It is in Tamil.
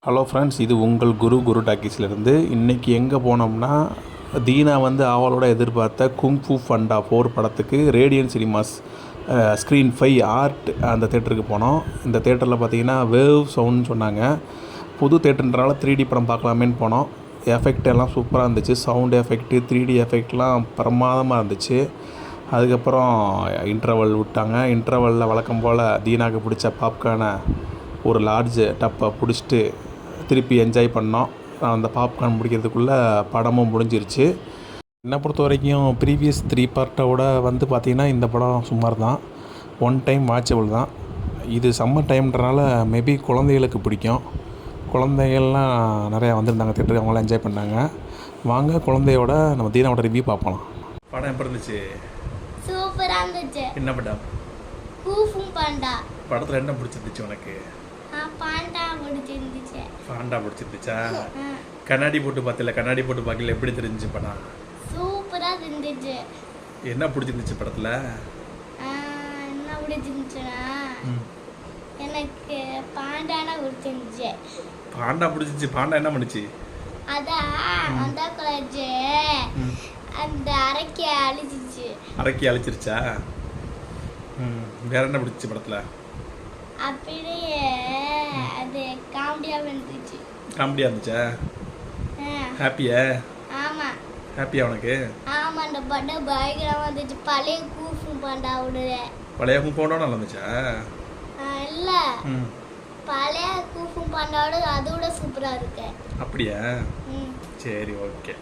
ஹலோ ஃப்ரெண்ட்ஸ், இது உங்கள் குரு டாக்கீஸ்லேருந்து. இன்றைக்கி எங்கே போனோம்னா, தீனா வந்து ஆவலோட எதிர்பார்த்த குங்ஃபூ ஃபண்டா 4 படத்துக்கு ரேடியன் சினிமாஸ் ஸ்க்ரீன் 5 ஆர்ட் அந்த தேட்டருக்கு போனோம். இந்த தேட்டரில் பார்த்தீங்கன்னா வேவ் சவுண்ட்னு சொன்னாங்க. புது தேட்டர்ன்றனால 3D படம் பார்க்கலாமேன்னு போனோம். எஃபெக்ட் எல்லாம் சூப்பராக இருந்துச்சு. சவுண்ட் எஃபெக்ட்டு 3D எஃபெக்ட்லாம் பிரமாதமாக இருந்துச்சு. அதுக்கப்புறம் இன்டர்வல் விட்டாங்க. இன்டர்வலில் வழக்கம் போல் தீனாவுக்கு பிடிச்ச பாப்கார்னை ஒரு லார்ஜ் டப்பை பிடிச்சிட்டு திருப்பி என்ஜாய் பண்ணோம். அந்த பாப்கார்ன் முடிக்கிறதுக்குள்ளே படமும் முடிஞ்சிருச்சு. என்னை பொறுத்த வரைக்கும் ப்ரீவியஸ் 3 பார்ட்டோட வந்து பார்த்திங்கன்னா இந்த படம் சுமார் தான், ஒன் டைம் வாட்சபிள் தான். இது சம்மர் டைம்ன்றனால மேபி குழந்தைகளுக்கு பிடிக்கும். குழந்தைகள்லாம் நிறையா வந்திருந்தாங்க தேட்டருக்கு, அவங்களாம் என்ஜாய் பண்ணாங்க. வாங்க குழந்தையோட நம்ம தீனாவோட ரிவ்யூ பார்ப்போம். படம் எப்படி இருந்துச்சு? சூப்பராக இருந்துச்சு. என்ன படம்? குங்ஃபூ பாண்டா. படத்தில் என்ன பிடிச்சிருந்துச்சு உனக்கு? பாண்டா பிடிச்சிருந்துச்சு. பாண்டா பிடிச்சிருந்துச்சா? கண்ணாடி போட்டு பார்த்தில, கண்ணாடி போட்டு பார்க்கல, எப்படி தெரிஞ்சிச்சு படம்? சூப்பராக இருந்துச்சு. என்ன பிடிச்சிருந்துச்சு படத்தில்? என்ன பிடிச்சிருந்துச்சுன்னா எனக்கு பாண்டானா பிடிச்சிருந்துச்சு. பாண்டா பிடிச்சிருச்சு. பாண்டா என்ன பண்ணுச்சு? அதான் அந்த காலேஜ் அந்த அரைக்கை அழிச்சிச்சு. அரைக்கி அழிச்சிருச்சா? வேற என்ன பிடிச்சிச்சு படத்தில்? அப்படியே அது காமெடியாக இருந்துச்சு. காமெடியாக இருந்துச்சா? ஹாப்பியா? ஆமாம். ஹாப்பியா உனக்கு? ஆமாம், அந்த படம் பயங்கரமாக இருந்துச்சு. பழைய குங்ஃபூ பாண்டாவோட பழைய குங்ஃபூ நல்லா இருந்துச்சா? இல்லை, பழைய குங்ஃபூ பாண்டாவோட அதோட சூப்பராக இருக்கு. அப்படியா? சரி, ஓகே.